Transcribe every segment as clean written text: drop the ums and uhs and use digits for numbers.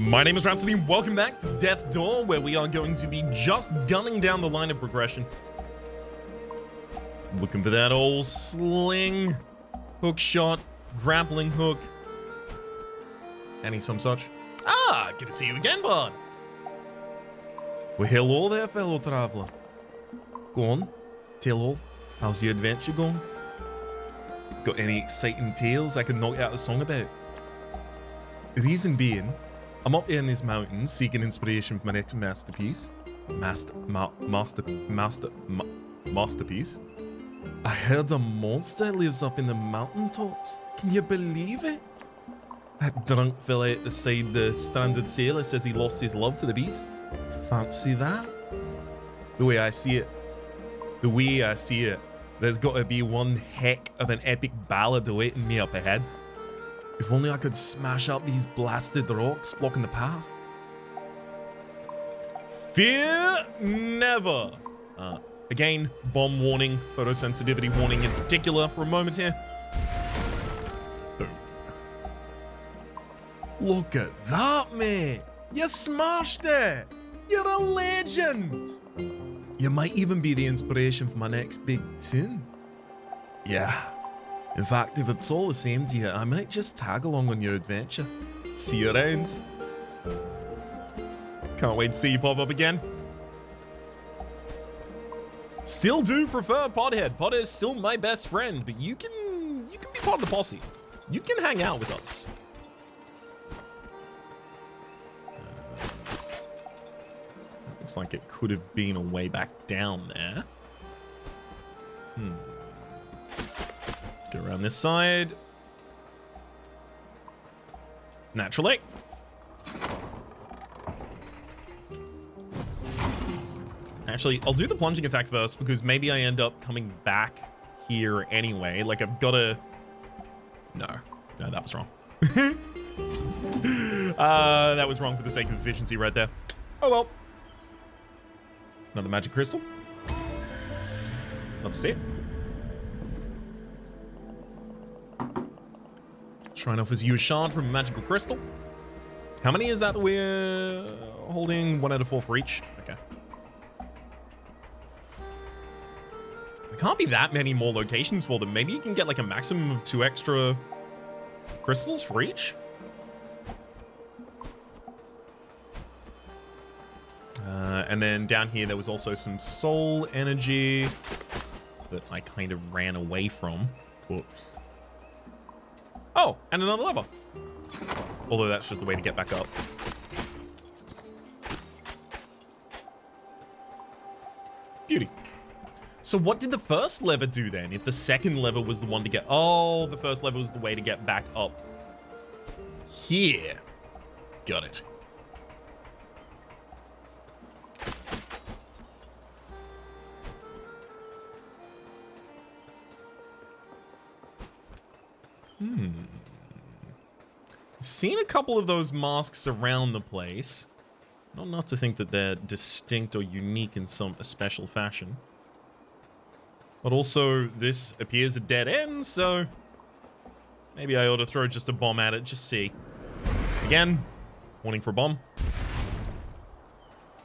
My name is Rhapsody, and welcome back to Death's Door, where we are going to be just gunning down the line of progression. Looking for that old sling, hook shot, grappling hook, and some such. Ah, good to see you again, bud. Well, hello there, fellow traveler. Go on, tell all. How's your adventure going? Got any exciting tales I can knock out a song about? Reason being, I'm up here in these mountains seeking inspiration for my next masterpiece. Masterpiece? I heard a monster lives up in the mountaintops. Can you believe it? That drunk fella at the side, the stranded sailor, says he lost his love to the beast. Fancy that? The way I see it, there's got to be one heck of an epic ballad awaiting me up ahead. If only I could smash up these blasted rocks blocking the path. Fear never. Again, bomb warning, photosensitivity warning in particular for a moment here. Boom. Look at that, mate. You smashed it. You're a legend. You might even be the inspiration for my next big tune. Yeah. In fact, if it's all the same to you, I might just tag along on your adventure. See you around. Can't wait to see you pop up again. Still do prefer Podhead. Pod is still my best friend, but you can be part of the posse. You can hang out with us. Looks like it could have been a way back down there. Let's go around this side. Naturally. Actually, I'll do the plunging attack first because maybe I end up coming back here anyway. Like, I've got to... No, that was wrong. That was wrong for the sake of efficiency right there. Oh well. Another magic crystal. Love to see it. Shrine offers you a shard from a magical crystal. How many is that we're holding? 1 out of 4 for each. Okay. There can't be that many more locations for them. Maybe you can get like a maximum of 2 extra crystals for each. And then down here, there was also some soul energy that I kind of ran away from. Whoops. Oh, and another lever. Although that's just the way to get back up. Beauty. So what did the first lever do then? If the second lever was the one to get... Oh, the first lever was the way to get back up here. Got it. I've seen a couple of those masks around the place. Not to think that they're distinct or unique in some special fashion. But also, this appears a dead end, so maybe I ought to throw just a bomb at it, just see. Again, warning for a bomb.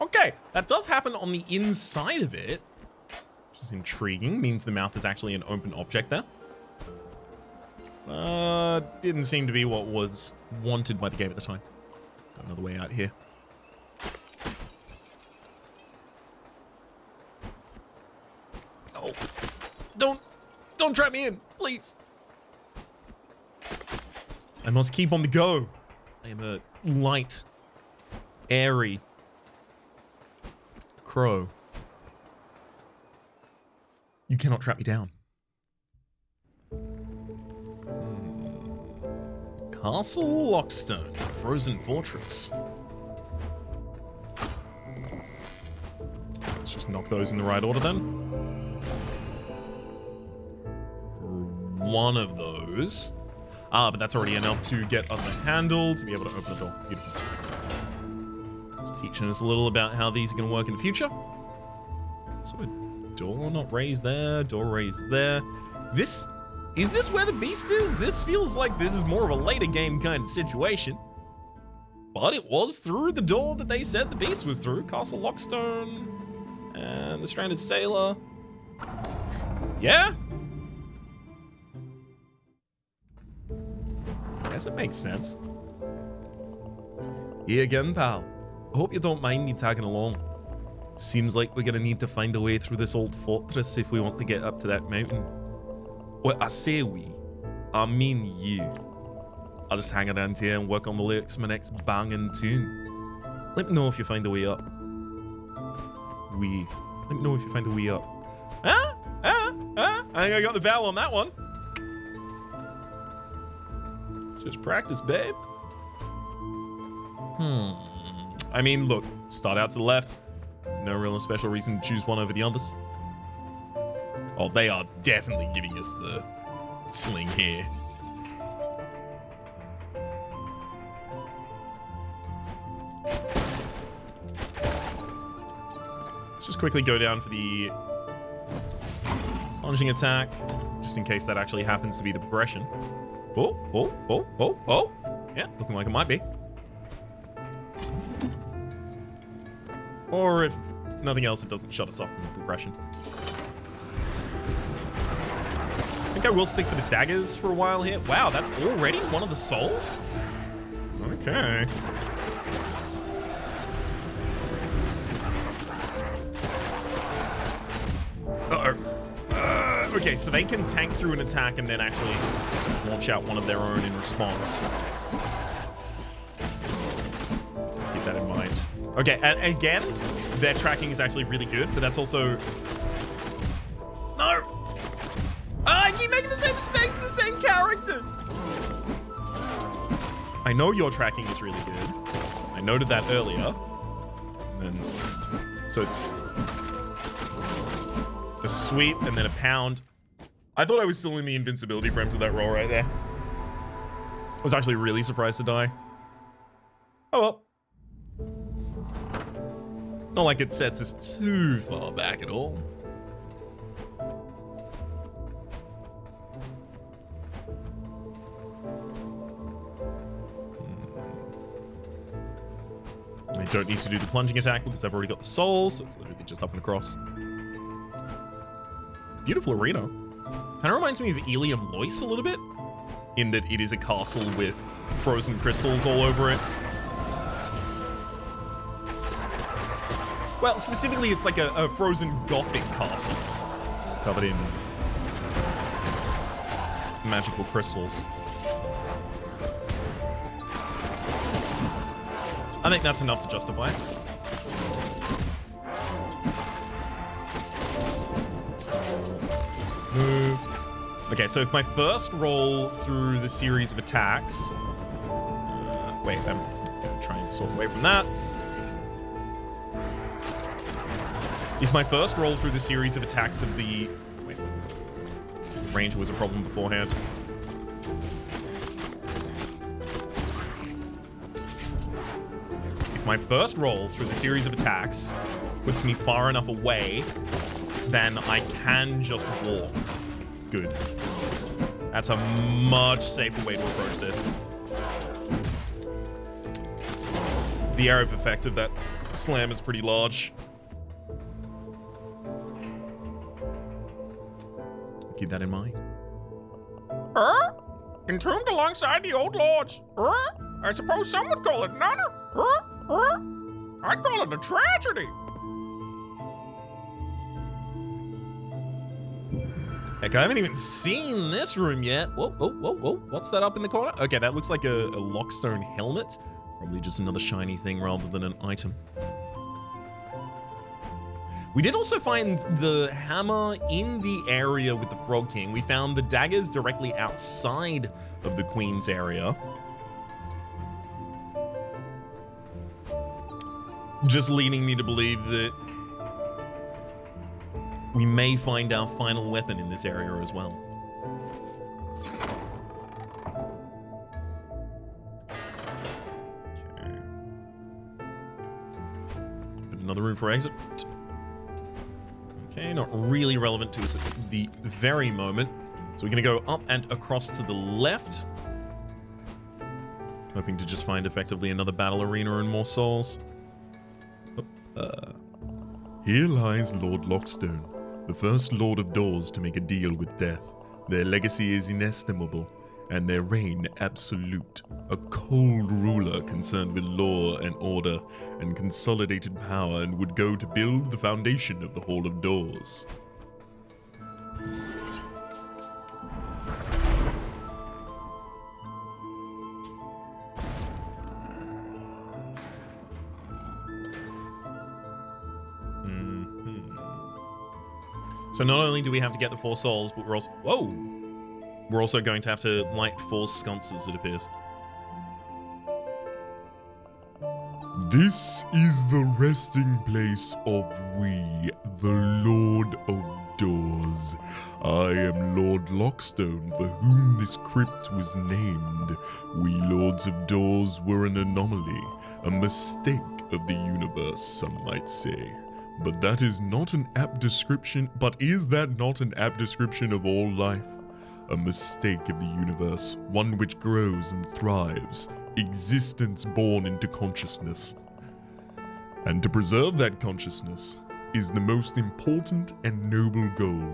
Okay, that does happen on the inside of it, which is intriguing. Means the mouth is actually an open object there. Didn't seem to be what was wanted by the game at the time. Got another way out here. Oh, don't trap me in, please. I must keep on the go. I am a light, airy crow. You cannot trap me down. Castle Lockstone, Frozen Fortress. Let's just knock those in the right order then. For one of those. Ah, but that's already enough to get us a handle to be able to open the door. Beautiful. Just teaching us a little about how these are going to work in the future. So a door not raised there, door raised there. Is this where the beast is? This feels like this is more of a later game kind of situation. But it was through the door that they said the beast was through. Castle Lockstone and the Stranded Sailor. Yeah. I guess it makes sense. Here again, pal. I hope you don't mind me tagging along. Seems like we're gonna need to find a way through this old fortress if we want to get up to that mountain. Well, I say we. I mean you. I'll just hang around here and work on the lyrics of my next banging tune. Let me know if you find a way up. Let me know if you find a way up. I think I got the vowel on that one. It's just practice, babe. I mean, look, start out to the left. No real special reason to choose one over the others. Oh, they are definitely giving us the sling here. Let's just quickly go down for the plunging attack, just in case that actually happens to be the progression. Oh. Yeah, looking like it might be. Or if nothing else, it doesn't shut us off from the progression. I think I will stick for the daggers for a while here. Wow, that's already one of the souls? Okay. Okay, so they can tank through an attack and then actually launch out one of their own in response. Keep that in mind. Okay, and again, their tracking is actually really good, but that's also... No! I keep making the same mistakes in the same characters! I know your tracking is really good. I noted that earlier. And so it's a sweep and then a pound. I thought I was still in the invincibility frames with that roll right there. I was actually really surprised to die. Oh well. Not like it sets us too far back at all. I don't need to do the plunging attack because I've already got the soul, so it's literally just up and across. Beautiful arena. Kind of reminds me of Ilium Lois a little bit, in that it is a castle with frozen crystals all over it. Well, specifically, it's like a frozen gothic castle covered in magical crystals. I think that's enough to justify it. Move. Okay, so if my first roll through the series of attacks... wait, I'm going to try and sort away from that. If my first roll through the series of attacks of the... Wait. Range was a problem beforehand. If my first roll through the series of attacks puts me far enough away, then I can just walk. Good. That's a much safer way to approach this. The area of effect of that slam is pretty large. Keep that in mind. Entombed alongside the old lords. I suppose some would call it an honor. I'd call it a tragedy. Heck, I haven't even seen this room yet. Whoa. What's that up in the corner? Okay, that looks like a Lockstone helmet. Probably just another shiny thing rather than an item. We did also find the hammer in the area with the Frog King. We found the daggers directly outside of the Queen's area. Just leading me to believe that we may find our final weapon in this area as well. Okay. Another room for exit. Okay, not really relevant to us at the very moment. So we're going to go up and across to the left. Hoping to just find effectively another battle arena and more souls. Here lies Lord Lockstone, the first Lord of Doors to make a deal with death. Their legacy is inestimable, and their reign absolute. A cold ruler concerned with law and order and consolidated power, and would go to build the foundation of the Hall of Doors. So not only do we have to get the 4 souls, but we're also... Whoa! We're also going to have to light 4 sconces, it appears. This is the resting place of we, the Lord of Doors. I am Lord Lockstone, for whom this crypt was named. We Lords of Doors were an anomaly, a mistake of the universe, some might say. But that is not an apt description, is that not an apt description of all life? A mistake of the universe, one which grows and thrives, existence born into consciousness. And to preserve that consciousness is the most important and noble goal.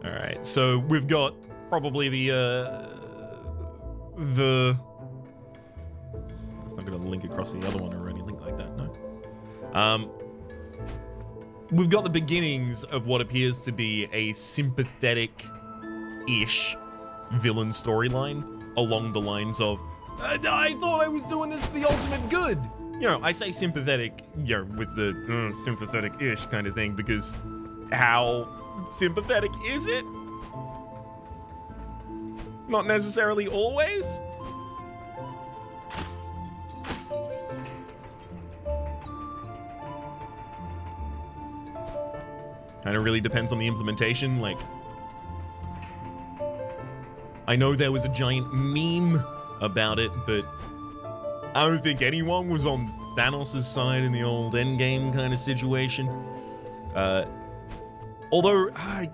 Alright, so we've got probably it's not going to link across the other one or anything like that, no. We've got the beginnings of what appears to be a sympathetic-ish villain storyline along the lines of, I thought I was doing this for the ultimate good. You know, I say sympathetic, you know, with the sympathetic-ish kind of thing, because how sympathetic is it? Not necessarily always. Kind of really depends on the implementation. Like, I know there was a giant meme about it, but I don't think anyone was on Thanos' side in the old Endgame kind of situation. Although, I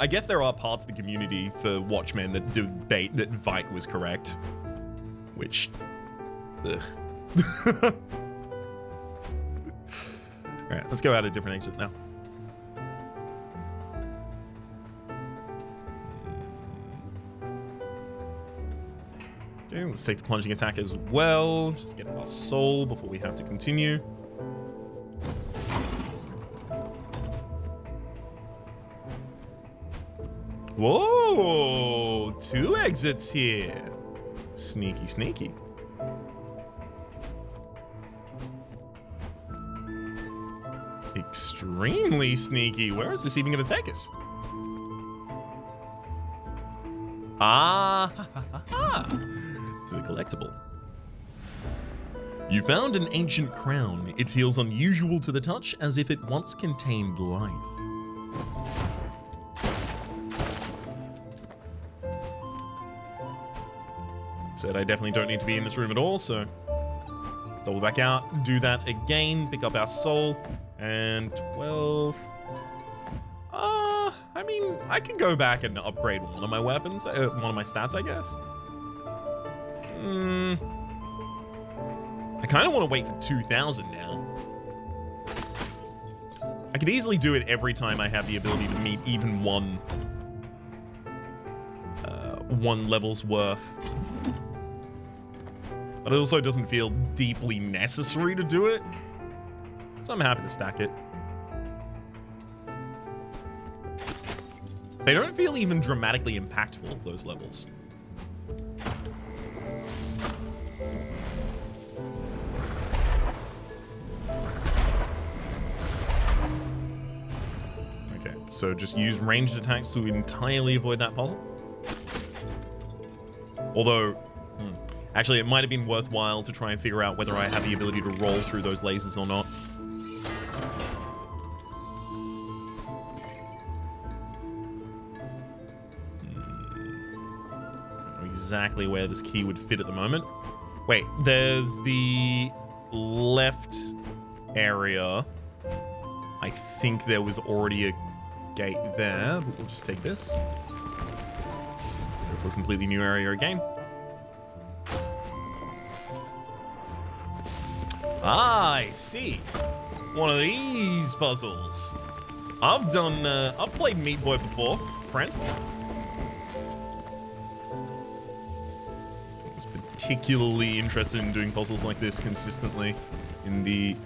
guess there are parts of the community for Watchmen that debate that Vite was correct. Which, ugh. Alright, let's go out a different exit now. Okay, let's take the plunging attack as well. Just get our soul before we have to continue. Whoa! 2 exits here. Sneaky, sneaky. Extremely sneaky. Where is this even going to take us? To the collectible. You found an ancient crown. It feels unusual to the touch, as if it once contained life. Said I definitely don't need to be in this room at all, so double back out, do that again, pick up our soul, and 12. I mean, I can go back and upgrade one of my weapons, one of my stats, I guess. I kind of want to wait for 2,000 now. I could easily do it every time I have the ability to meet even one level's worth. But it also doesn't feel deeply necessary to do it. So I'm happy to stack it. They don't feel even dramatically impactful, those levels. Okay, so just use ranged attacks to entirely avoid that puzzle. Although, actually, it might have been worthwhile to try and figure out whether I have the ability to roll through those lasers or not. Exactly where this key would fit at the moment. Wait, there's the left area. I think there was already a gate there, but we'll just take this. Go for a completely new area again. Ah, I see. One of these puzzles. I've played Meat Boy before, friend. I was particularly interested in doing puzzles like this consistently in the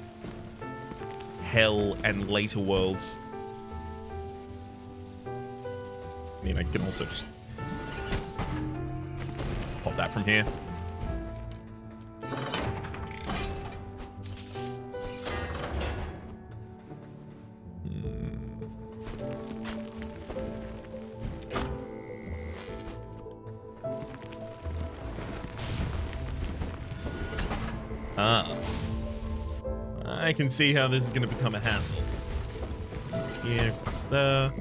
Hell and later worlds. I mean, I can also just pop that from here. I can see how this is going to become a hassle. Here, across there.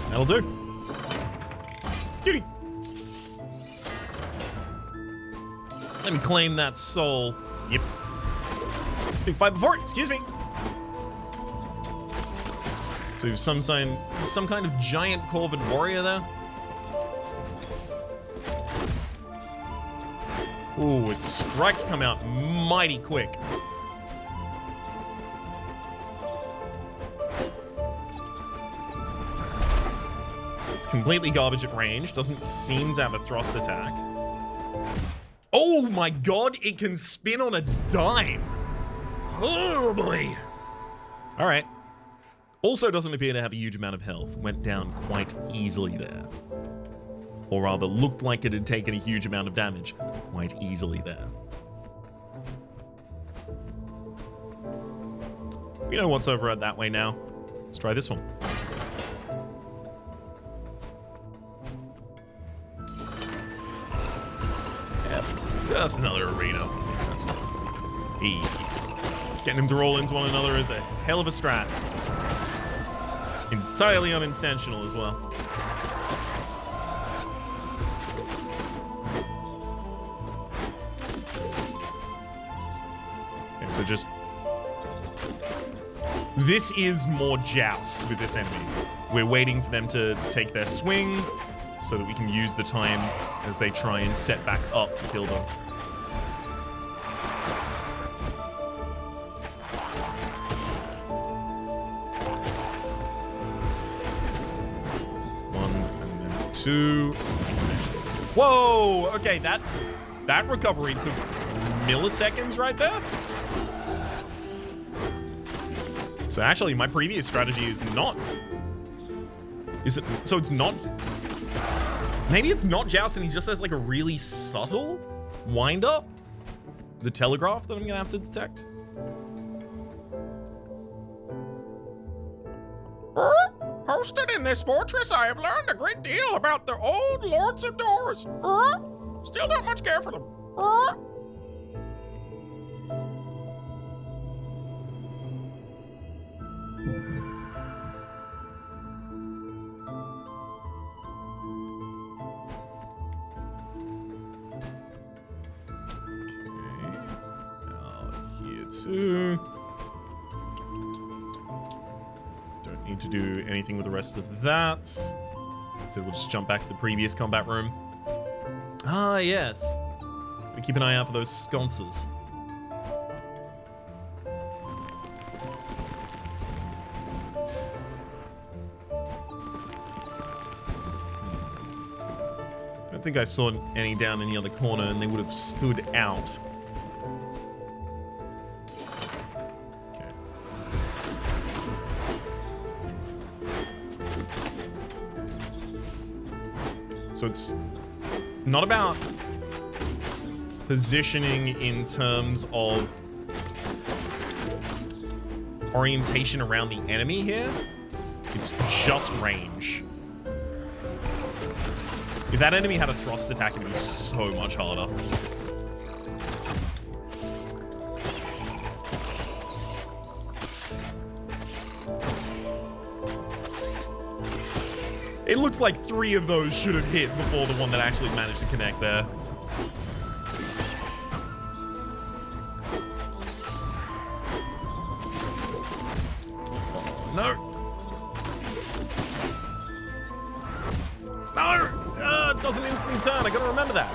That'll do. Cutie. Let me claim that soul. Yep. Big fight before it. Excuse me. So we have some kind of giant Corvid warrior there. Ooh, its strikes come out mighty quick. It's completely garbage at range. Doesn't seem to have a thrust attack. Oh my god, it can spin on a dime. Oh boy. All right. Also doesn't appear to have a huge amount of health. Went down quite easily there. Or rather, looked like it had taken a huge amount of damage quite easily there. We know what's over that way now. Let's try this one. Yep, just another arena. Makes sense. Hey. Getting them to roll into one another is a hell of a strat. Entirely unintentional as well. So just... This is more joust with this enemy. We're waiting for them to take their swing so that we can use the time as they try and set back up to kill them. One and then two. Whoa! Okay, that recovery took milliseconds right there. So actually, my previous strategy is not... Is it... So it's not... Maybe it's not joust and he just has like a really subtle wind-up? The telegraph that I'm gonna have to detect? Hosted in this fortress, I have learned a great deal about the old lords of doors. Still don't much care for them. Two. Don't need to do anything with the rest of that. So we'll just jump back to the previous combat room. Ah, yes. We keep an eye out for those sconces. I don't think I saw any down in the other corner, and they would have stood out. So it's not about positioning in terms of orientation around the enemy here. It's just range. If that enemy had a thrust attack, it'd be so much harder. It looks like 3 of those should have hit before the one that actually managed to connect there. No! No! It does an instant turn. I gotta remember that.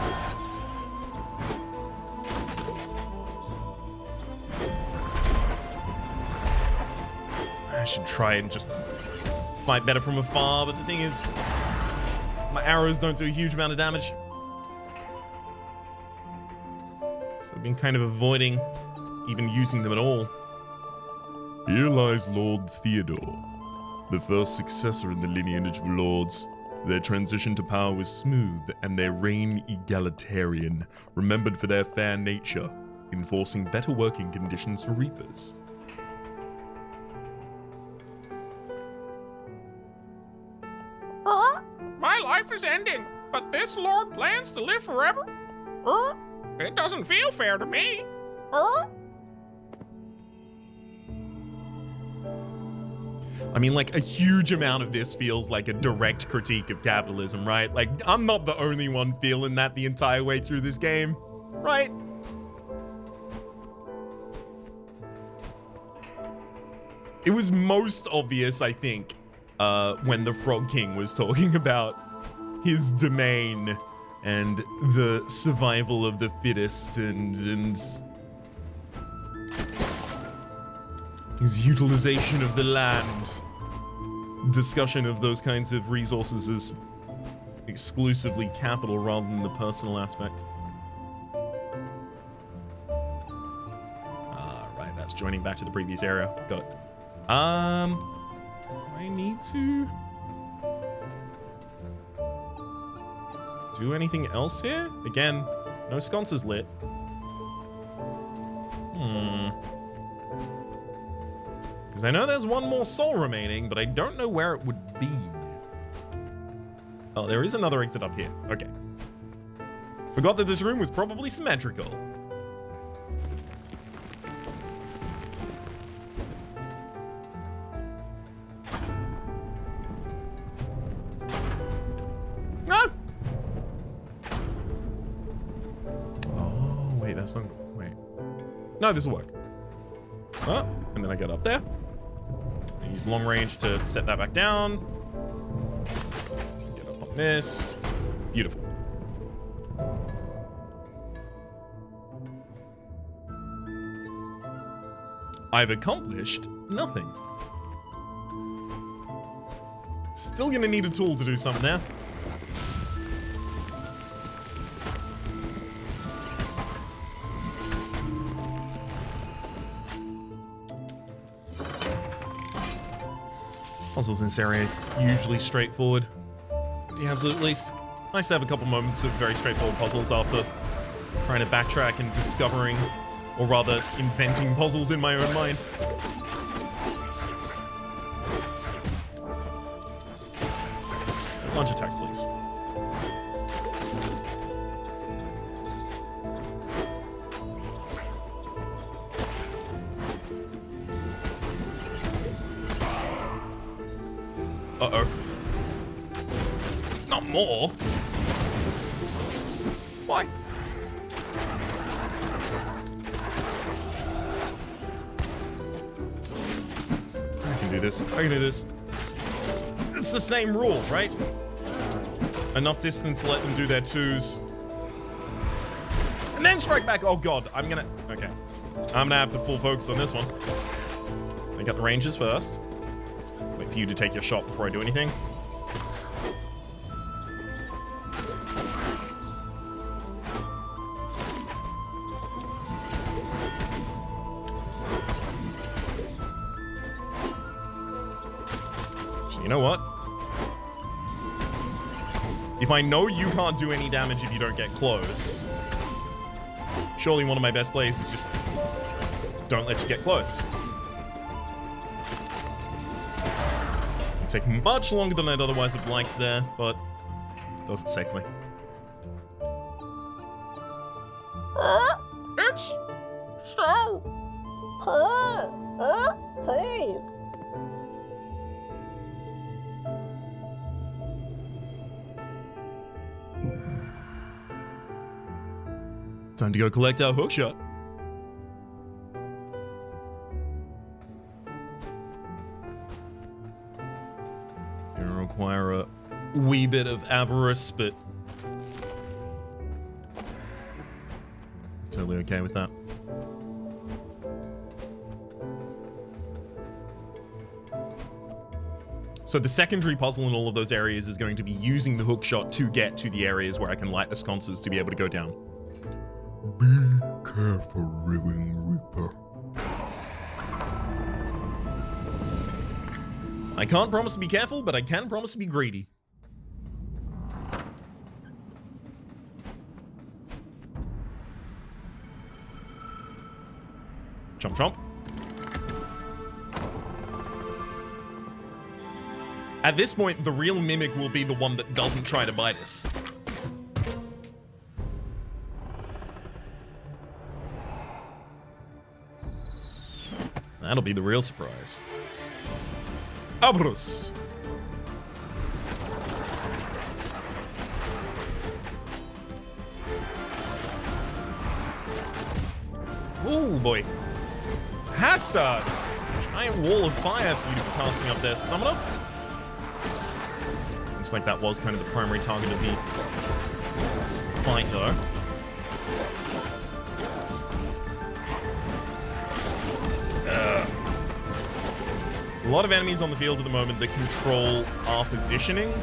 I should try and just fight better from afar, but the thing is, my arrows don't do a huge amount of damage. So I've been kind of avoiding even using them at all. Here lies Lord Theodore, the first successor in the lineage of lords. Their transition to power was smooth, and their reign egalitarian, remembered for their fair nature, enforcing better working conditions for reapers. My life is ending, but this lord plans to live forever? It doesn't feel fair to me. I mean, like, a huge amount of this feels like a direct critique of capitalism, right? Like, I'm not the only one feeling that the entire way through this game, right? It was most obvious, I think, when the Frog King was talking about his domain and the survival of the fittest and his utilization of the land. Discussion of those kinds of resources as exclusively capital rather than the personal aspect. Right, that's joining back to the previous area. Got it. I need to do anything else here? Again, no sconces lit. Because I know there's one more soul remaining, but I don't know where it would be. Oh, there is another exit up here. Okay. Forgot that this room was probably symmetrical. Ah! Oh, wait, that's not... Wait. No, this will work. Oh, and then I get up there. I use long range to set that back down. Get up on this. Beautiful. I've accomplished nothing. Still gonna need a tool to do something there. Puzzles in this area are hugely straightforward, at the absolute least. Nice to have a couple moments of very straightforward puzzles after trying to backtrack and discovering, or rather inventing puzzles in my own mind. Lunge attacks, please. Uh-oh. Not more. Why? I can do this. I can do this. It's the same rule, right? Enough distance to let them do their twos. And then strike back. Oh god, I'm gonna... Okay. I'm gonna have to full focus on this one. Take out the ranges first. Wait for you to take your shot before I do anything. So you know what? If I know you can't do any damage if you don't get close, surely one of my best plays is just don't let you get close. It'll take much longer than I'd otherwise have liked there, but it does it safely. It's so cold. Please. Time to go collect our hookshot. Gonna require a wee bit of avarice, but totally okay with that. So the secondary puzzle in all of those areas is going to be using the hookshot to get to the areas where I can light the sconces to be able to go down. Be careful, Living Reaper. I can't promise to be careful, but I can promise to be greedy. Chomp chomp. At this point, the real mimic will be the one that doesn't try to bite us. That'll be the real surprise. Abros. Oh boy. That's a giant wall of fire for you to be casting up there, Summoner. Looks like that was kind of the primary target of the fight, though. A lot of enemies on the field at the moment that control our positioning.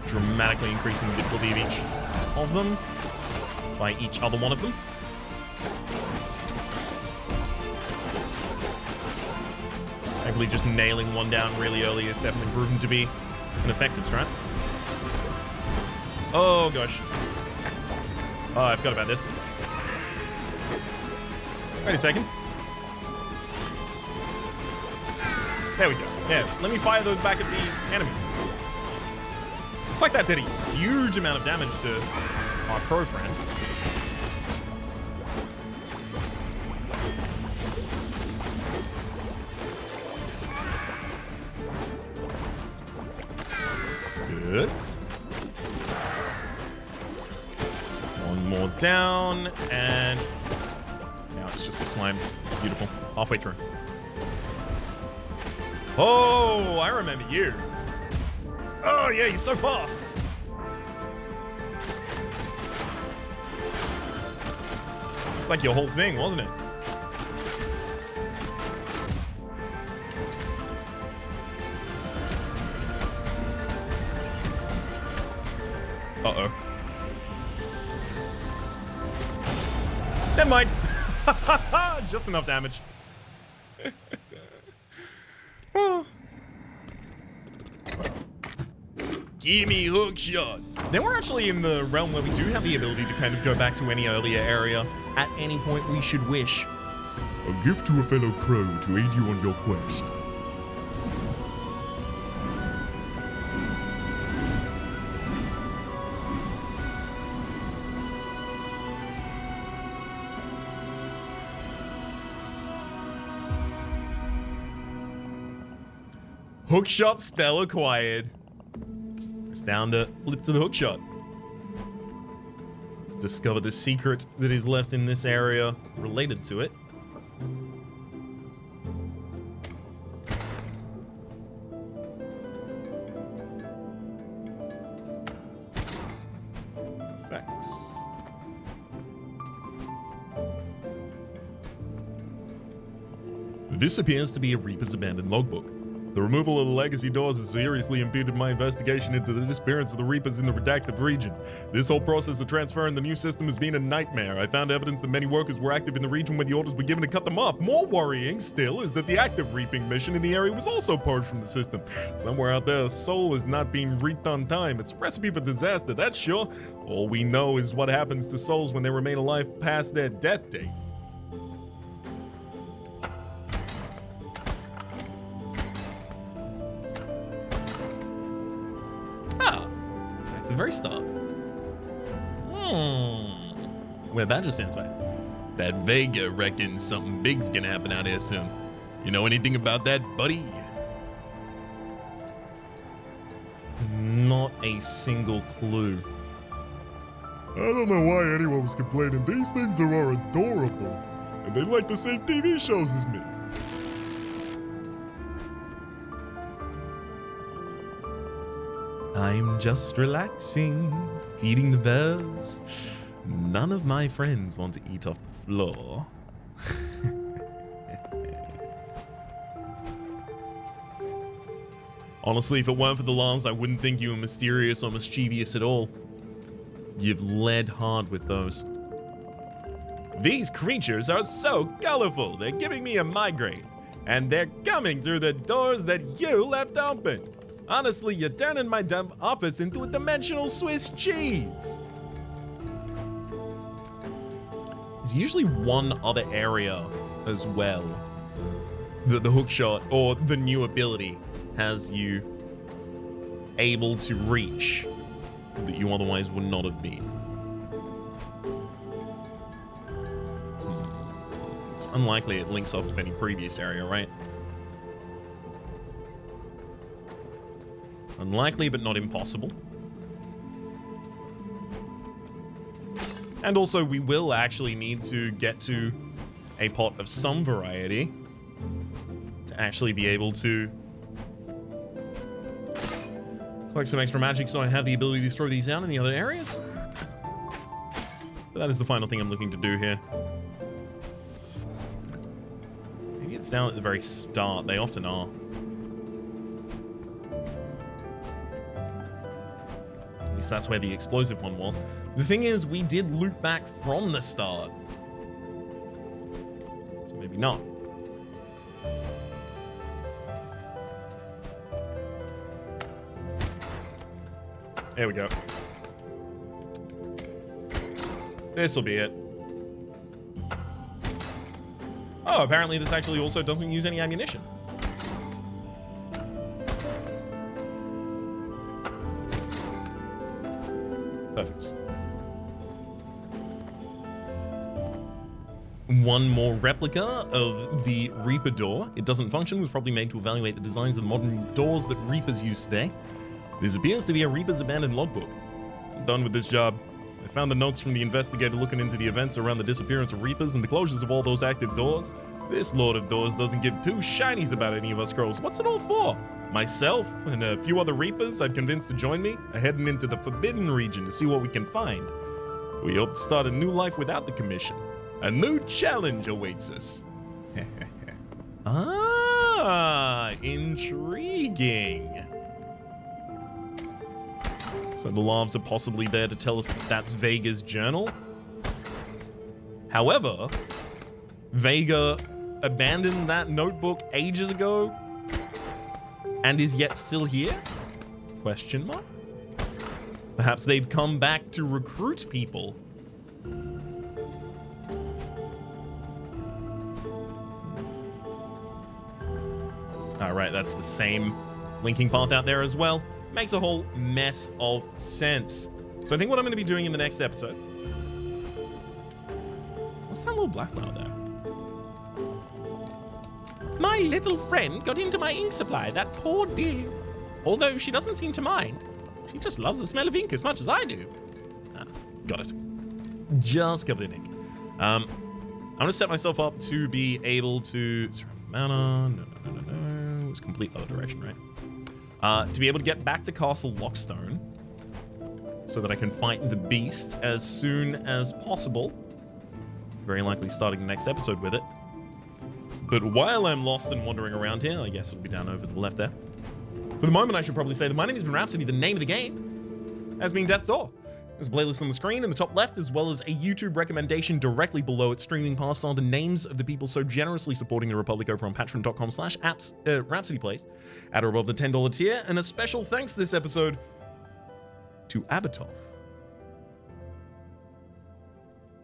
Dramatically increasing the difficulty of each of them by each other one of them. Thankfully, just nailing one down really early is definitely proven to be an effective strat. Oh gosh. Oh, I forgot about this. Wait a second. There we go. Yeah, let me fire those back at the enemy. Looks like that did a huge amount of damage to our crow friend. Good. One more down, and now it's just the slimes. Beautiful. Halfway through. Oh, I remember you. Oh, yeah, you're so fast. It's like your whole thing, wasn't it? Uh-oh. Never mind. Just enough damage. Oh. Gimme hookshot. Then we're actually in the realm where we do have the ability to kind of go back to any earlier area at any point we should wish. A gift to a fellow crow to aid you on your quest. Hookshot spell acquired. Press down to flip to the hookshot. Let's discover the secret that is left in this area related to it. Effects. This appears to be a Reaper's abandoned logbook. The removal of the legacy doors has seriously impeded my investigation into the disappearance of the Reapers in the redacted region. This whole process of transferring the new system has been a nightmare. I found evidence that many workers were active in the region when the orders were given to cut them off. More worrying still is that the active reaping mission in the area was also purged from the system. Somewhere out there, a soul is not being reaped on time. It's a recipe for disaster, that's sure. All we know is what happens to souls when they remain alive past their death date. At the very start. Where Badger stands by. That Vega reckons something big's gonna happen out here soon. You know anything about that, buddy? Not a single clue. I don't know why anyone was complaining. These things are adorable. And they like the same TV shows as me. I'm just relaxing, feeding the birds. None of my friends want to eat off the floor. Honestly, if it weren't for the lance, I wouldn't think you were mysterious or mischievous at all. You've led hard with those. These creatures are so colorful, they're giving me a migraine. And they're coming through the doors that you left open. Honestly, you're turning my dumb office into a dimensional Swiss cheese. There's usually one other area as well that the hookshot or the new ability has you able to reach that you otherwise would not have been. It's unlikely it links off of any previous area, right? Unlikely, but not impossible. And also, we will actually need to get to a pot of some variety to actually be able to collect some extra magic so I have the ability to throw these out in the other areas. But that is the final thing I'm looking to do here. Maybe it's down at the very start. They often are. At least that's where the explosive one was. The thing is, we did loop back from the start. So maybe not. There we go. This'll be it. Oh, apparently this actually also doesn't use any ammunition. Perfect. One more replica of the Reaper door. It doesn't function. It was probably made to evaluate the designs of the modern doors that Reapers use today. This appears to be a Reaper's abandoned logbook. I'm done with this job. I found the notes from the investigator looking into the events around the disappearance of Reapers and the closures of all those active doors. This Lord of Doors doesn't give two shinies about any of us scrolls. What's it all for? Myself and a few other Reapers I've convinced to join me are heading into the Forbidden region to see what we can find. We hope to start a new life without the commission. A new challenge awaits us. Ah, intriguing. So the larves are possibly there to tell us that that's Vega's journal. However, Vega abandoned that notebook ages ago and is yet still here? Question mark? Perhaps they've come back to recruit people. All right, that's the same linking path out there as well. Makes a whole mess of sense. So I think what I'm going to be doing in the next episode... What's that little black flower there? My little friend got into my ink supply, that poor dear. Although she doesn't seem to mind. She just loves the smell of ink as much as I do. Ah, got it. Just covered in ink. I'm going to set myself up to be able to... Mana, no. It was complete other direction, right? To be able to get back to Castle Lockstone so that I can fight the beast as soon as possible. Very likely starting the next episode with it. But while I'm lost and wandering around here, I guess it'll be down over to the left there. For the moment, I should probably say that my name has been Rhapsody, the name of the game has been Death's Door. There's a playlist on the screen in the top left, as well as a YouTube recommendation directly below it, streaming past all the names of the people so generously supporting the Republic over on patreon.com/Rhapsody Plays at or above the $10 tier. And a special thanks this episode to Abatoth.